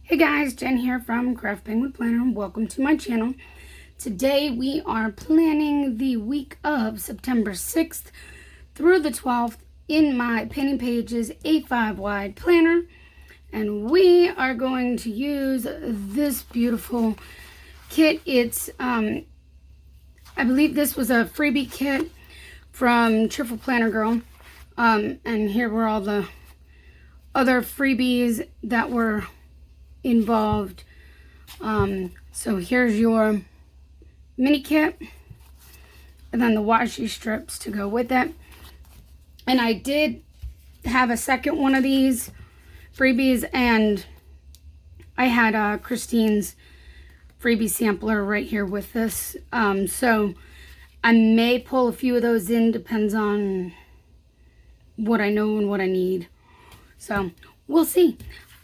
Hey guys, Jen here from Craft Penguin Planner. Welcome to my channel. Today we are planning the week of September 6th through the 12th in my Painting Pages A5 wide planner. And we are going to use this beautiful kit. It's, I believe this was a freebie kit from Cheerful Planner Girl. And here were all the other freebies that were involved. So here's your mini kit and then the washi strips to go with it. And I did have a second one of these freebies, and I had Christine's freebie sampler right here with this. So I may pull a few of those in, depends on what I know and what I need. So we'll see.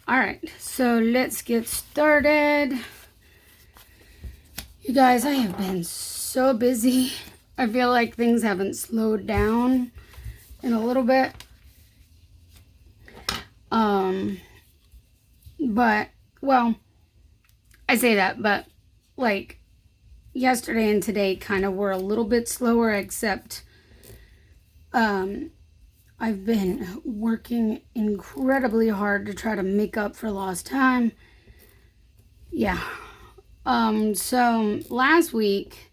All right, so let's get started. You guys, I have been so busy. I feel like things haven't slowed down in a little bit. But, well, I say that, but like yesterday and today kind of were a little bit slower, except I've been working incredibly hard to try to make up for lost time. Yeah. So last week,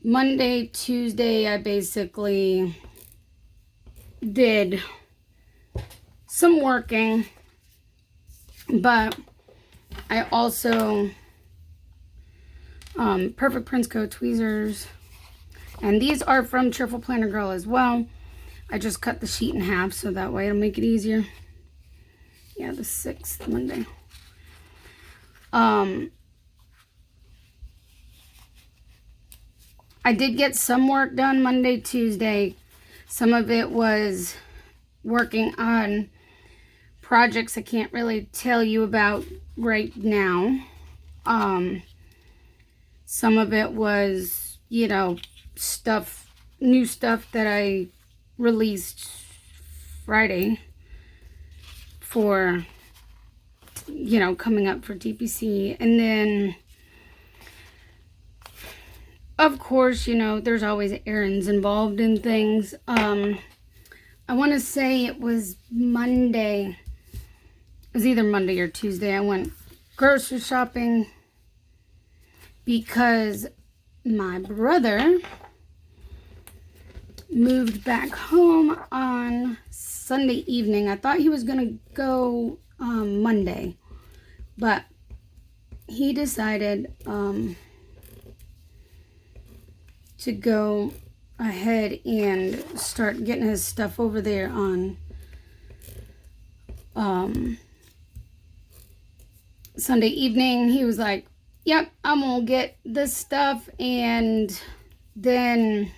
Monday, Tuesday, I basically did some working, but I also, Perfect Prince Co. tweezers. And these are from Cheerful Planner Girl as well. I just cut the sheet in half so that way it'll make it easier. Yeah, the 6th, Monday. I did get some work done Monday, Tuesday. Some of it was working on projects I can't really tell you about right now. Some of it was, you know, new stuff that I released Friday for, you know, coming up for DPC. And then, of course, you know, there's always errands involved in things. I want to say it was Monday. It was either Monday or Tuesday. I went grocery shopping because my brother moved back home on Sunday evening. I thought he was gonna go Monday, but he decided to go ahead and start getting his stuff over there on Sunday evening. He was like, yep, I'm gonna get this stuff, and then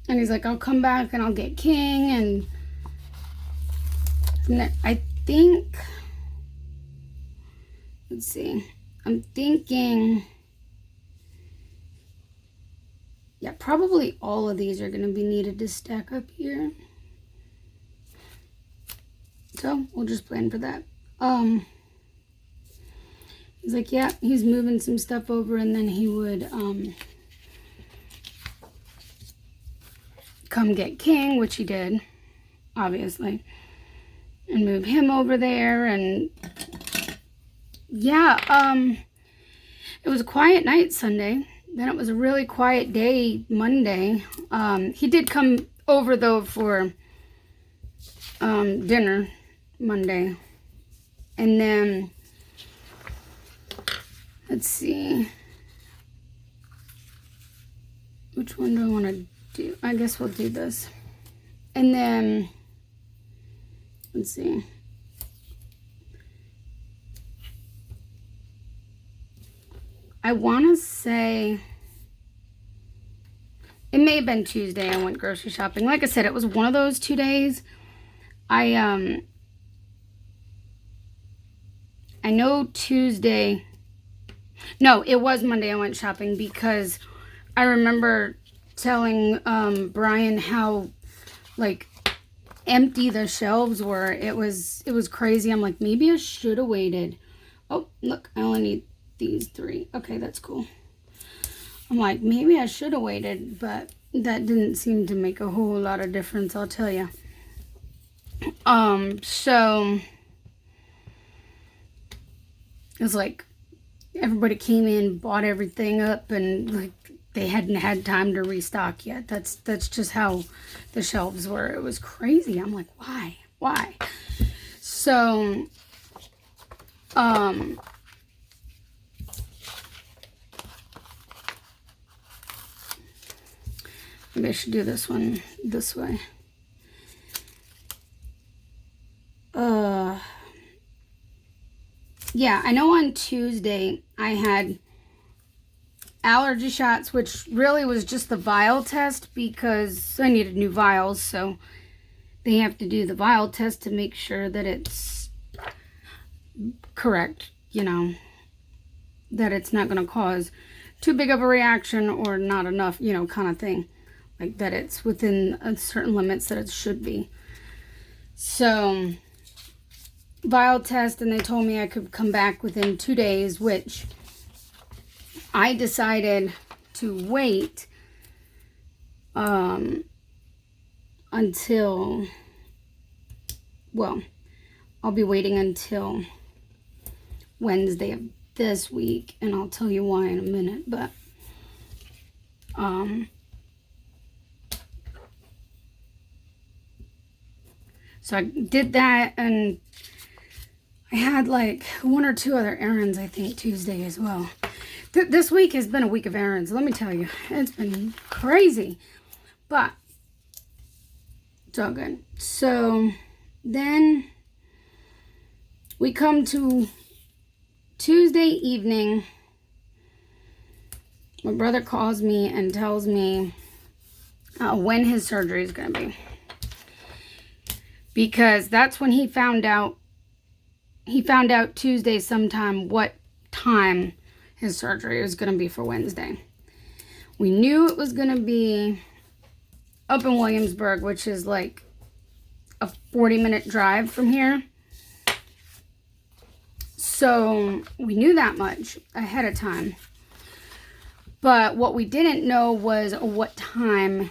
and he's like, I'll come back and I'll get King, and then I think, let's see, I'm thinking, yeah, probably all of these are going to be needed to stack up here. So we'll just plan for that. He's like, yeah, he's moving some stuff over, and then he would come get King, which he did, obviously, and move him over there. And yeah, it was a quiet night Sunday. Then it was a really quiet day Monday. He did come over though for dinner Monday. And then, let's see, which one do I want to do? I guess we'll do this. And then, let's see, I want to say it may have been Tuesday I went grocery shopping. Like I said, it was one of those 2 days. I know Tuesday, no, it was Monday I went shopping, because I remember telling Brian how like empty the shelves were. It was crazy. I'm like, maybe I should have waited. Oh, look, I only need these 3. Okay, that's cool. I'm like, maybe I should have waited, but that didn't seem to make a whole lot of difference, I'll tell you. So it was like everybody came in, bought everything up, and like they hadn't had time to restock yet. That's just how the shelves were. It was crazy. I'm like, why? So maybe I should do this one this way. Yeah, I know on Tuesday I had allergy shots, which really was just the vial test because I needed new vials, so they have to do the vial test to make sure that it's correct, you know, that it's not going to cause too big of a reaction or not enough, you know, kind of thing, like that it's within a certain limits that it should be. So vial test, and they told me I could come back within 2 days, which I decided to wait until, well, I'll be waiting until Wednesday of this week, and I'll tell you why in a minute. But so I did that, and I had like 1 or 2 other errands, I think, Tuesday as well. This week has been a week of errands, let me tell you. It's been crazy, but it's all good. So then we come to Tuesday evening. My brother calls me and tells me when his surgery is going to be. Because that's when he found out. He found out Tuesday sometime what time his surgery was going to be for Wednesday. We knew it was going to be up in Williamsburg, which is like a 40-minute drive from here. So we knew that much ahead of time. But what we didn't know was what time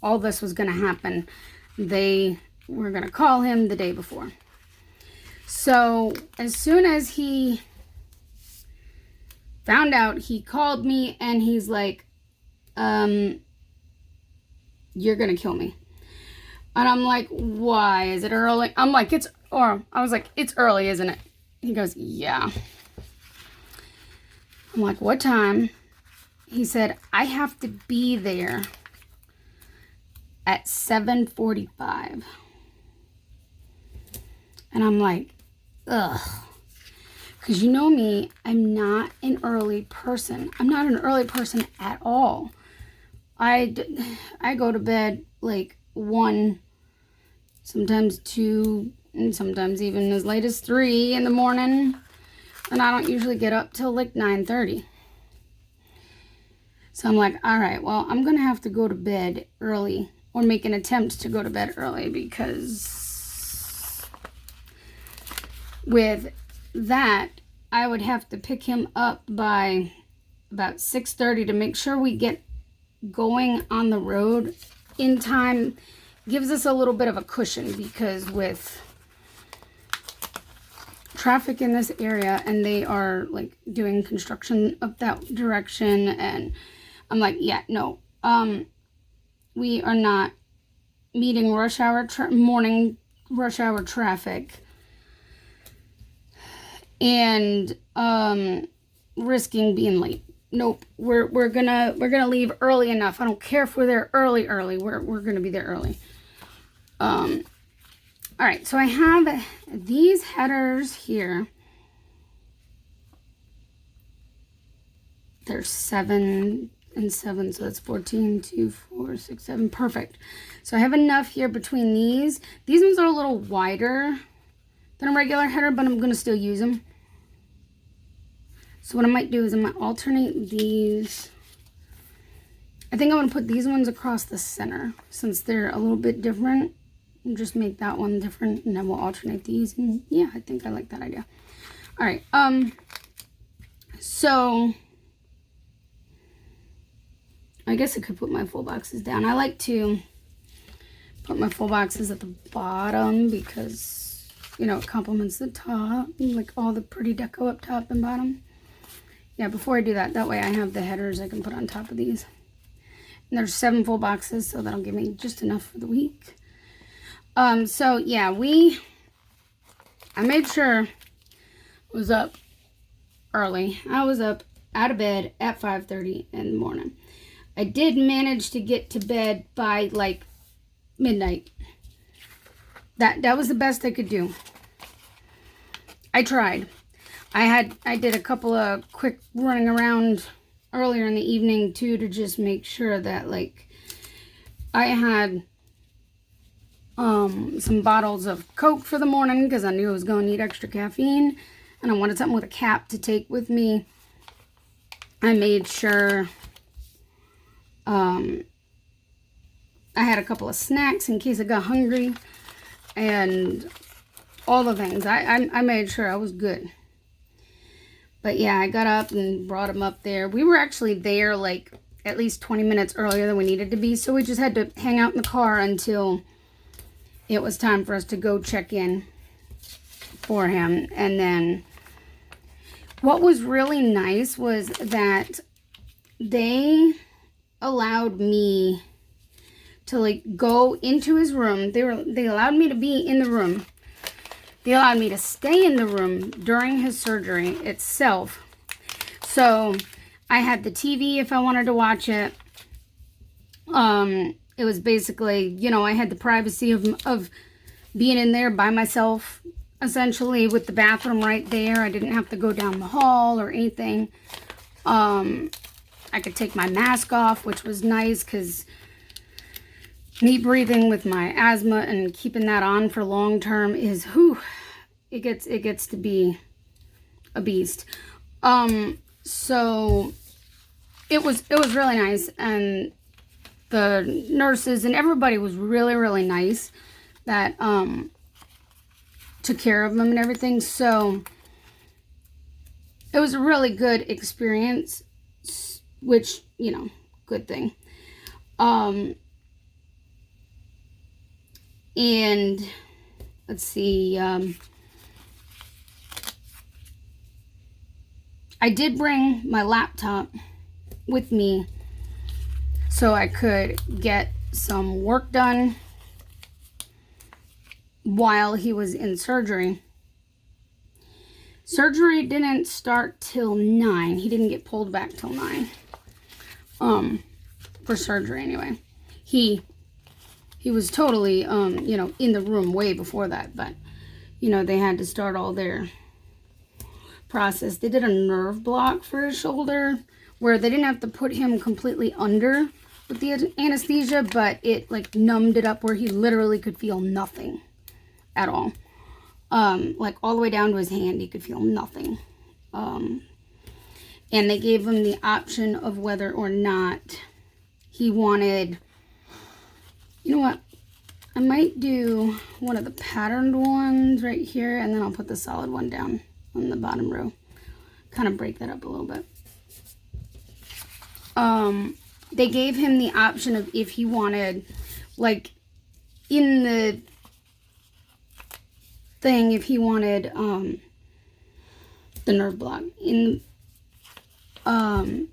all this was going to happen. They were going to call him the day before. So as soon as he found out, he called me and he's like, you're going to kill me. And I'm like, why? Is it early? I'm like, I was like, it's early, isn't it? He goes, yeah. I'm like, what time? He said, I have to be there at 7:45. And I'm like, ugh. Because you know me, I'm not an early person. I'm not an early person at all. I go to bed like 1, sometimes 2, and sometimes even as late as 3 in the morning. And I don't usually get up till like 9:30. So I'm like, all right, well, I'm going to have to go to bed early, or make an attempt to go to bed early, because with that, I would have to pick him up by about 6:30 to make sure we get going on the road in time. Gives us a little bit of a cushion, because with traffic in this area, and they are like doing construction up that direction, and I'm like, yeah, no, we are not meeting rush hour morning rush hour traffic and risking being late. Nope, we're gonna leave early enough. I don't care if we're there early. We're gonna be there early. All right, so I have these headers here. There's 7 and 7, so that's 14, 2, 4, 6, 7. Perfect. So I have enough here between these. These ones are a little wider than a regular header, but I'm gonna still use them. So what I might do is I might alternate these I think I'm going to put these ones across the center since they're a little bit different. And just make that one different, and then we'll alternate these. And yeah, I think I like that idea. All right. So I guess I could put my full boxes down. I like to put my full boxes at the bottom because, you know, it complements the top, like all the pretty deco up top and bottom. Yeah, before I do that, that way I have the headers I can put on top of these. And there's 7 full boxes, so that'll give me just enough for the week. So yeah, I made sure I was up early. I was up out of bed at 5:30 in the morning. I did manage to get to bed by like midnight. That was the best I could do. I tried. I did a couple of quick running around earlier in the evening too, to just make sure that like I had some bottles of Coke for the morning because I knew I was going to need extra caffeine, and I wanted something with a cap to take with me. I made sure I had a couple of snacks in case I got hungry, and all the things. I made sure I was good. But yeah, I got up and brought him up there. We were actually there like at least 20 minutes earlier than we needed to be, so we just had to hang out in the car until it was time for us to go check in for him. And then what was really nice was that they allowed me to like go into his room. They allowed me to be in the room. They allowed me to stay in the room during his surgery itself. So I had the TV if I wanted to watch it. It was basically, you know, I had the privacy of being in there by myself, essentially, with the bathroom right there. I didn't have to go down the hall or anything. I could take my mask off, which was nice because me breathing with my asthma and keeping that on for long term is, it gets to be a beast. So it was really nice, and the nurses and everybody was really, really nice that took care of them and everything. So it was a really good experience, which, you know, good thing. And let's see, I did bring my laptop with me so I could get some work done while he was in surgery. Surgery didn't start till 9. He didn't get pulled back till 9. For surgery anyway. He was totally, you know, in the room way before that, but, you know, they had to start all their process. They did a nerve block for his shoulder where they didn't have to put him completely under with the anesthesia, but it like numbed it up where he literally could feel nothing at all. Like all the way down to his hand, he could feel nothing. And they gave him the option of whether or not he wanted, you know what, I might do one of the patterned ones right here, and then I'll put the solid one down on the bottom row. Kind of break that up a little bit. They gave him the option of if he wanted, like, in the thing, if he wanted, the nerve block.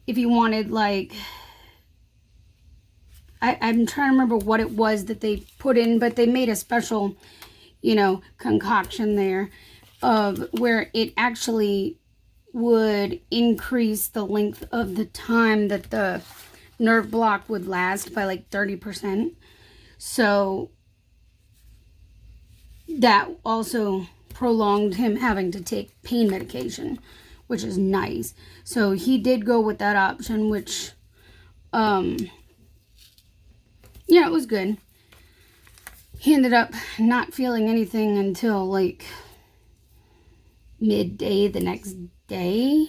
If he wanted, like, I'm trying to remember what it was that they put in, but they made a special, you know, concoction there of where it actually would increase the length of the time that the nerve block would last by like 30%. So that also prolonged him having to take pain medication, which is nice. So he did go with that option, which, yeah, it was good. He ended up not feeling anything until like midday the next day.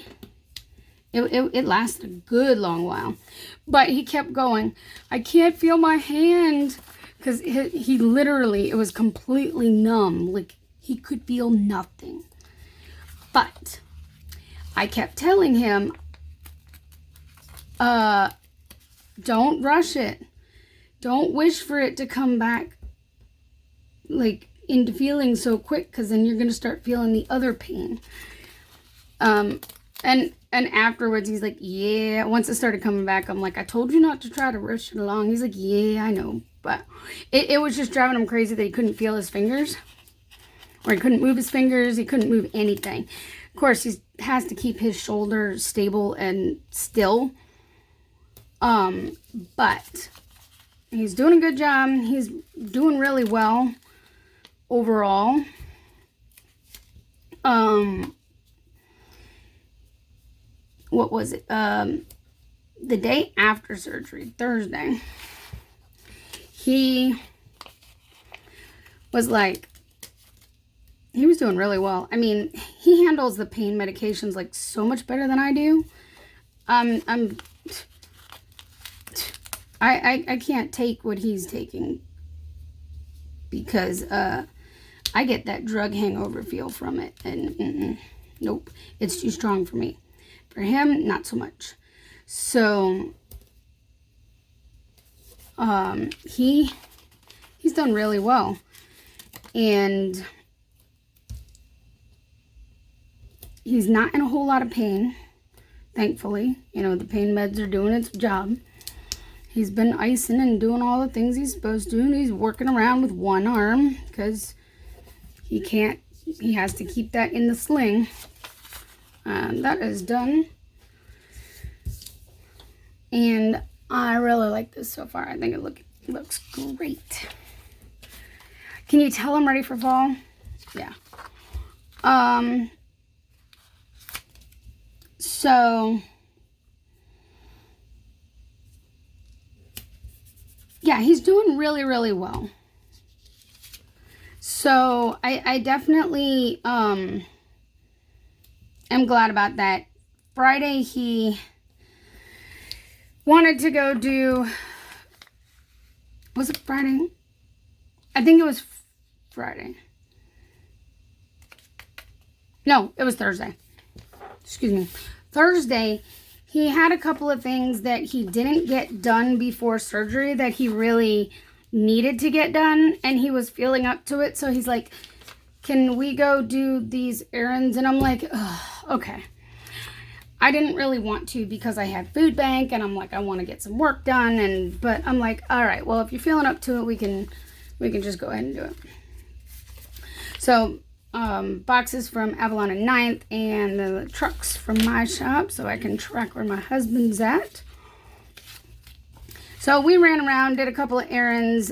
It lasted a good long while. But he kept going, I can't feel my hand. Because he literally, it was completely numb. Like, he could feel nothing. But I kept telling him, don't rush it. Don't wish for it to come back, like, into feeling so quick, because then you're going to start feeling the other pain. And afterwards, he's like, yeah. Once it started coming back, I'm like, I told you not to try to rush it along. He's like, yeah, I know. But it was just driving him crazy that he couldn't feel his fingers. Or he couldn't move his fingers. He couldn't move anything. Of course, he has to keep his shoulder stable and still. But he's doing a good job. He's doing really well overall. What was it? The day after surgery, Thursday, he was like, he was doing really well. I mean, he handles the pain medications like so much better than I do. I can't take what he's taking because I get that drug hangover feel from it, and nope, it's too strong for me. For him, not so much. So he's done really well, and he's not in a whole lot of pain, thankfully. You know, the pain meds are doing its job. He's been icing and doing all the things he's supposed to, and he's working around with one arm because he has to keep that in the sling. That is done. And I really like this so far. I think it looks great. Can you tell I'm ready for fall? Yeah. So yeah, he's doing really, really well. So I definitely am glad about that. Friday, he wanted to go do, was it Friday? I think it was Friday. No, it was Thursday. Excuse me. Thursday, he had a couple of things that he didn't get done before surgery that he really needed to get done, and he was feeling up to it. So he's like, can we go do these errands? And I'm like, okay. I didn't really want to because I had food bank, and I'm like, I want to get some work done, but I'm like, all right, well, if you're feeling up to it, we can just go ahead and do it. So boxes from Avalon and Ninth, and the trucks from my shop, so I can track where my husband's at. So we ran around, did a couple of errands,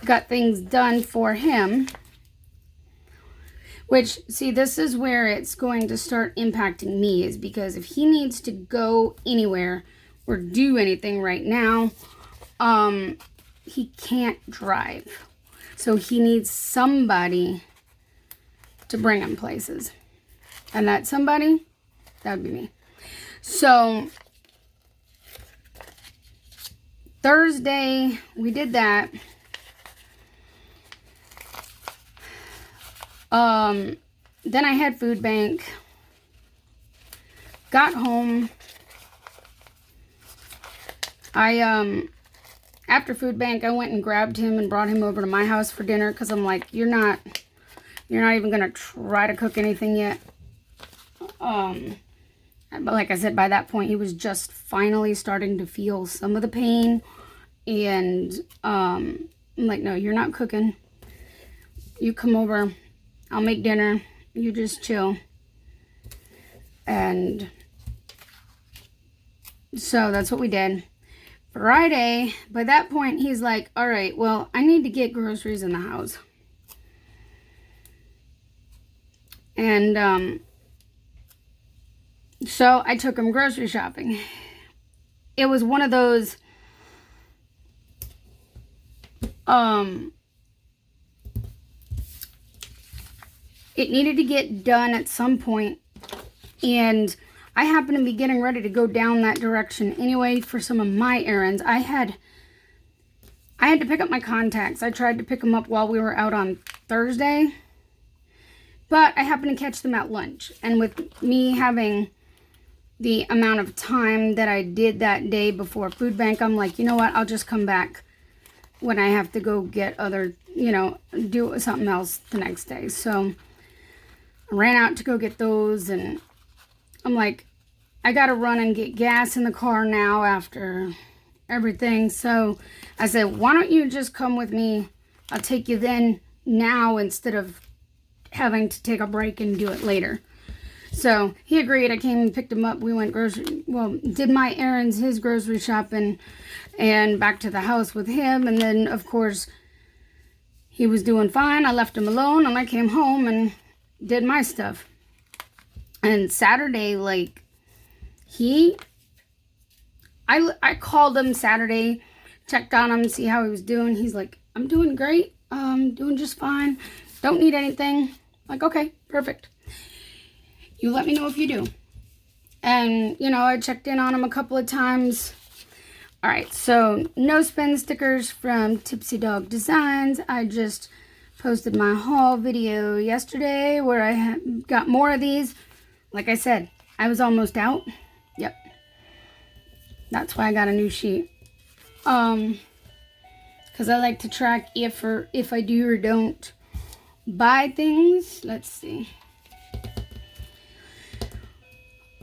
got things done for him. Which, see, this is where it's going to start impacting me, is because if he needs to go anywhere or do anything right now, he can't drive. So he needs somebody to bring him places. And that somebody, that would be me. So Thursday, we did that. Then I had food bank, got home. After food bank, I went and grabbed him and brought him over to my house for dinner, because I'm like, you're not even going to try to cook anything yet. But like I said, by that point, he was just finally starting to feel some of the pain, and I'm like, no, you're not cooking. You come over. I'll make dinner. You just chill. And so that's what we did. Friday, by that point, he's like, all right, well, I need to get groceries in the house. And so I took him grocery shopping. It was one of those, it needed to get done at some point And I happen to be getting ready to go down that direction anyway for some of my errands. I had to pick up my contacts. I tried to pick them up while we were out on Thursday, but I happened to catch them at lunch. And with me having the amount of time that I did that day before food bank, I'm like, you know what? I'll just come back when I have to go get other, do something else the next day. So I ran out to go get those, and I'm like, I got to run and get gas in the car now after everything. So I said, why don't you just come with me? I'll take you then now instead of having to take a break and do it later. So he agreed. I came and picked him up. We went did my errands, his grocery shopping, and back to the house with him. And then, of course, he was doing fine. I left him alone, and I came home and did my stuff. And Saturday, I called him Saturday, checked on him, see how he was doing. He's like, I'm doing great. Doing just fine. Don't need anything. Like, okay, perfect. You let me know if you do. And, I checked in on him a couple of times. All right, so no spin stickers from Tipsy Dog Designs. I just posted my haul video yesterday where I got more of these. Like I said, I was almost out. Yep. That's why I got a new sheet. Because I like to track if I do or don't buy things. Let's see.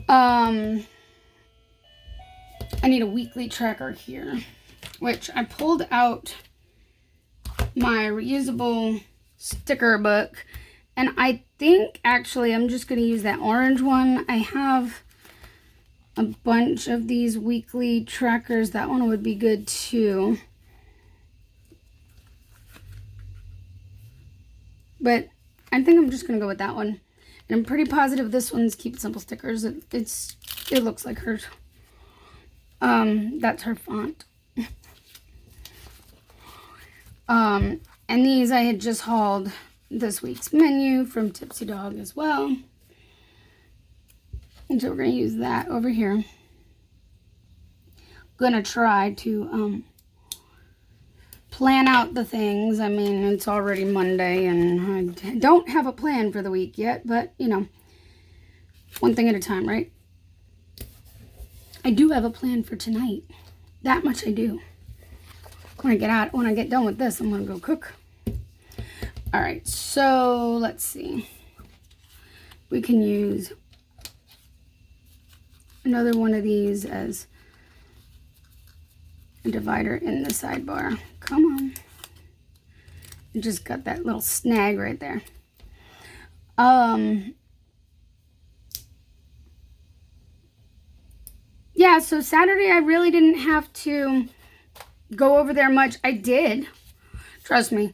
I need a weekly tracker here, which I pulled out my reusable sticker book, and I think actually I'm just going to use that orange one. I have a bunch of these weekly trackers. That one would be good too. But I think I'm just going to go with that one. And I'm pretty positive this one's Keep It Simple stickers. It looks like hers. That's her font. And these I had just hauled this week's menu from Tipsy Dog as well. And so we're going to use that over here. Gonna try to plan out the things. I mean, it's already Monday and I don't have a plan for the week yet, but one thing at a time, right? I do have a plan for tonight. That much I do. When I get done with this, I'm gonna go cook. All right, so let's see. We can use another one of these as a divider in the sidebar. Come on. I just got that little snag right there. Yeah, so Saturday I really didn't have to go over there much. I did. Trust me.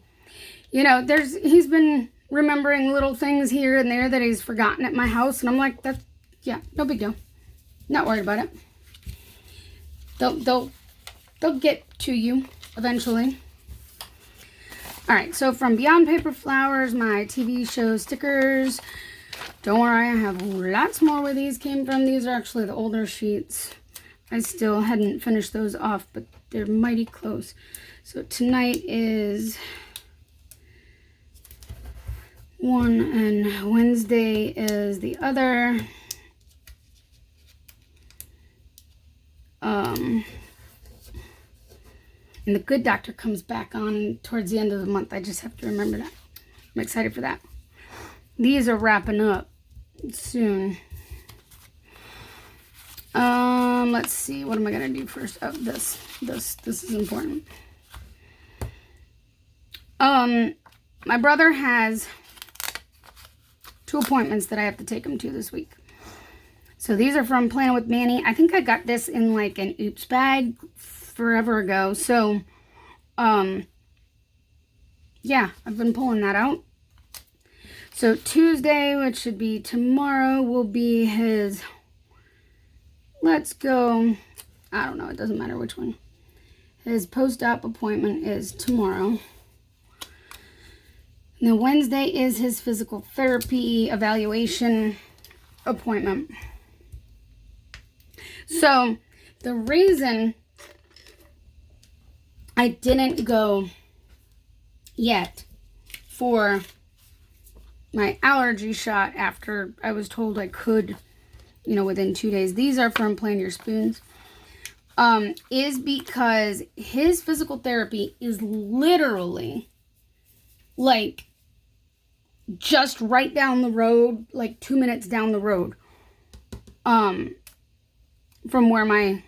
He's been remembering little things here and there that he's forgotten at my house, and I'm like, no big deal. Not worried about it. They'll get to you eventually. All right, so from Beyond Paper Flowers, my TV show stickers. Don't worry, I have lots more where these came from. These are actually the older sheets. I still hadn't finished those off, but they're mighty close. So tonight is one and Wednesday is the other. And the Good Doctor comes back on towards the end of the month. I just have to remember that. I'm excited for that. These are wrapping up soon. Let's see. What am I going to do first? Oh, this is important. My brother has 2 appointments that I have to take him to this week. So these are from Planning with Manny. I think I got this in like an Oops bag forever ago. So, yeah, I've been pulling that out. So Tuesday, which should be tomorrow, will be his, let's go, I don't know, it doesn't matter which one. His post-op appointment is tomorrow. And then Wednesday is his physical therapy evaluation. appointment. So the reason I didn't go yet for my allergy shot after I was told I could, within 2 days. These are from Plan Your Spoons. Is because his physical therapy is literally like just right down the road, like 2 minutes down the road, from where my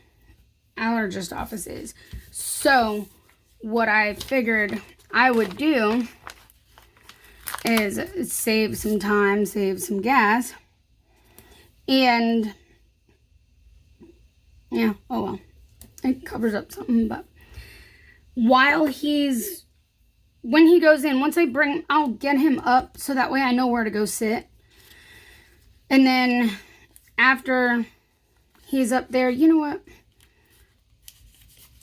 allergist office is. So what I figured I would do is save some time, save some gas, and yeah, oh well, it covers up something. But when he goes in, I'll get him up so that way I know where to go sit. And then after he's up there, you know what?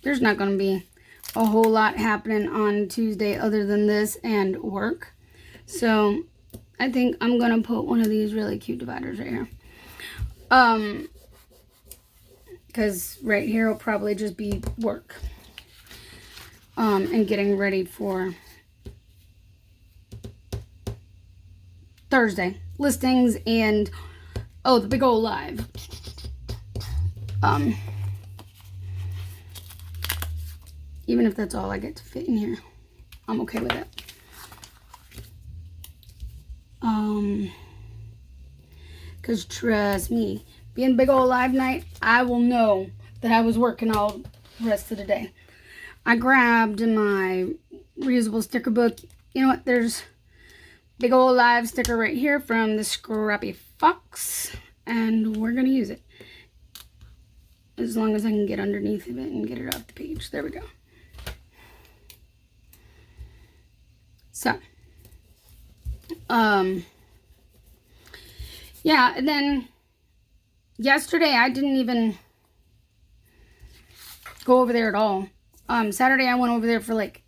There's not going to be a whole lot happening on Tuesday other than this and work. So I think I'm going to put one of these really cute dividers right here. Because right here will probably just be work. And getting ready for Thursday. Listings and, the big old live. Even if that's all I get to fit in here, I'm okay with it. Because trust me, being big old live night, I will know that I was working all the rest of the day. I grabbed my reusable sticker book. You know what? There's big old live sticker right here from the Scrappy Fox, and we're going to use it. As long as I can get underneath of it and get it off the page. There we go. So, yeah, and then yesterday I didn't even go over there at all. Saturday I went over there for like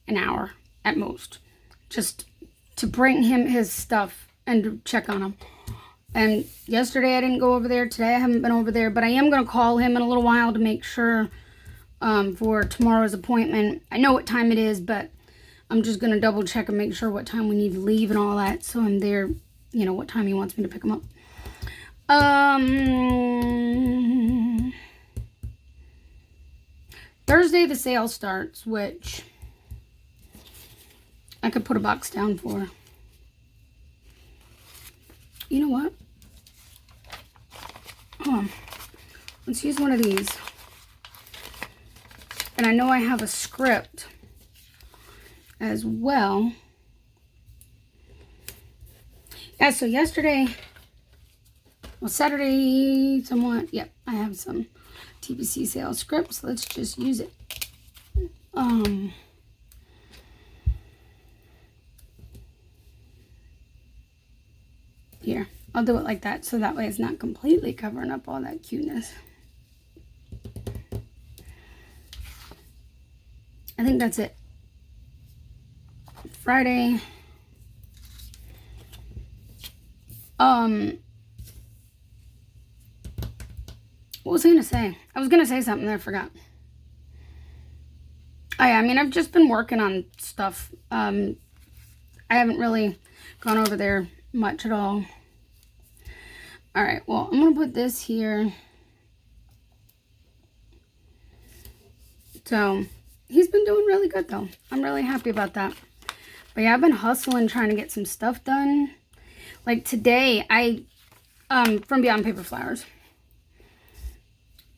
an hour at most, just to bring him his stuff and to check on him. And yesterday I didn't go over there. Today I haven't been over there, but I am going to call him in a little while to make sure for tomorrow's appointment. I know what time it is, but I'm just going to double check and make sure what time we need to leave and all that, so I'm there, what time he wants me to pick him up. Thursday the sale starts, which I could put a box down for. You know what? Hold on. Let's use one of these. And I know I have a script as well. Yeah, so Saturday, somewhat. Yep, I have some TBC sales scripts. Let's just use it. Here, I'll do it like that, so that way it's not completely covering up all that cuteness. I think that's it. Friday. What was I gonna say? I was gonna say something that I forgot. I've just been working on stuff. I haven't really gone over there much at all. Alright, well, I'm gonna put this here. So, he's been doing really good though. I'm really happy about that. But yeah, I've been hustling trying to get some stuff done. Like today, from Beyond Paper Flowers,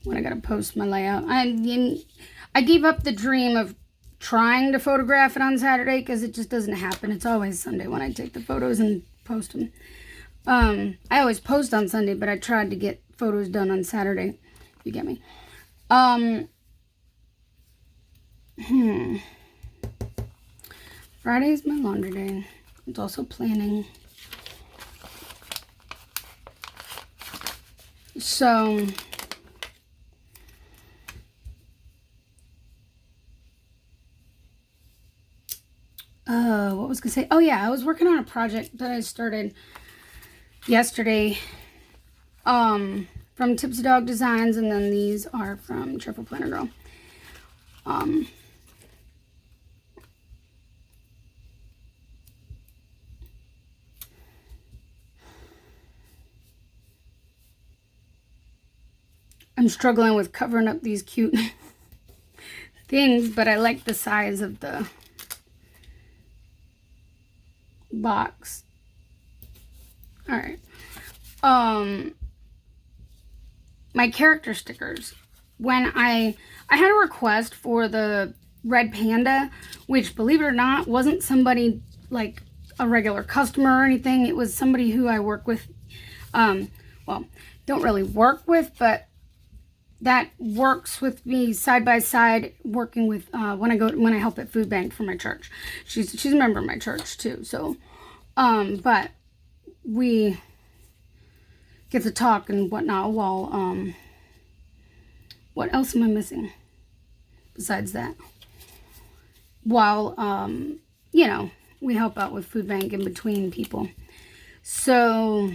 when I gotta post my layout, I gave up the dream of trying to photograph it on Saturday because it just doesn't happen. It's always Sunday when I take the photos and post them. I always post on Sunday, but I tried to get photos done on Saturday. You get me? Friday is my laundry day. It's also planning. So, what was I gonna say? Oh yeah, I was working on a project that I started yesterday from Tipsy Dog Designs, and then these are from Cheerful Planner Girl. I'm struggling with covering up these cute things, but I like the size of the box. All right. My character stickers. When I had a request for the red panda, which, believe it or not, wasn't somebody like a regular customer or anything. It was somebody who I work with. Well, don't really work with, but that works with me side by side, working with when I help at food bank for my church. She's a member of my church too. So, but we get to talk and whatnot while what else am I missing besides that? While you know, we help out with food bank in between people. So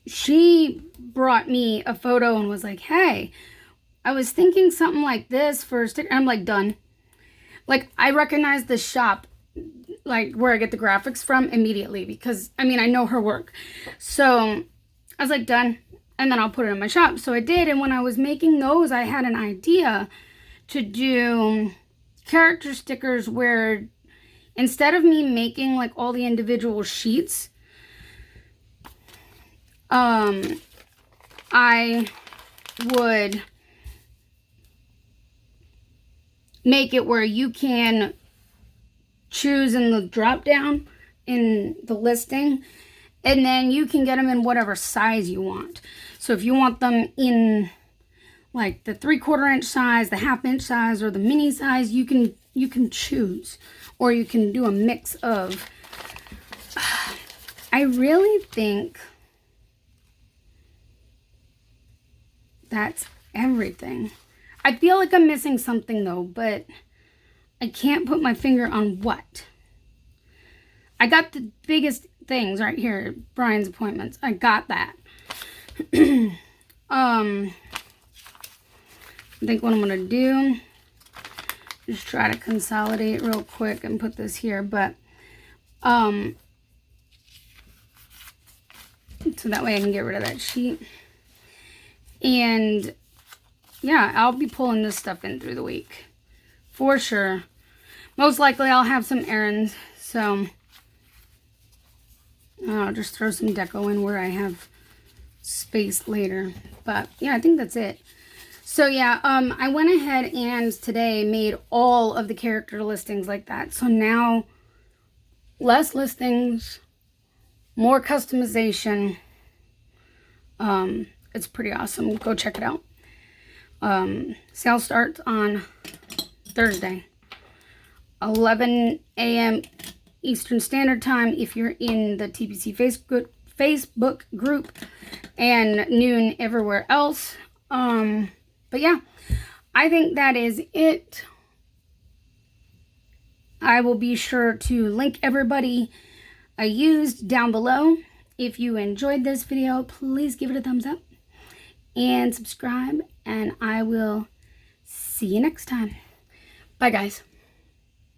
she brought me a photo and was like, hey, I was thinking something like this for a sticker. I'm like, done. Like, I recognize the shop, like where I get the graphics from, immediately, because I mean, I know her work. So I was like, done. And then I'll put it in my shop. So I did. And when I was making those, I had an idea to do character stickers where instead of me making like all the individual sheets, I would make it where you can choose in the drop down in the listing, and then you can get them in whatever size you want. So if you want them in like the 3/4 inch size, the 1/2 inch size, or the mini size, you can choose, or you can do a mix of. I really think that's everything. I feel like I'm missing something though, but I can't put my finger on what. I got the biggest things right here, Brian's appointments. I got that. I think what I'm gonna do is try to consolidate real quick and put this here, but so that way I can get rid of that sheet. And yeah, I'll be pulling this stuff in through the week for sure. Most likely I'll have some errands, so I'll just throw some deco in where I have space later. But yeah, I think that's it. So yeah, I went ahead and today made all of the character listings like that. So now less listings, more customization. It's pretty awesome. Go check it out. Sale starts on Thursday, 11 a.m. Eastern Standard Time if you're in the TPC Facebook group, and noon everywhere else. But yeah, I think that is it. I will be sure to link everybody I used down below. If you enjoyed this video, please give it a thumbs up and subscribe, and I will see you next time. Bye, guys.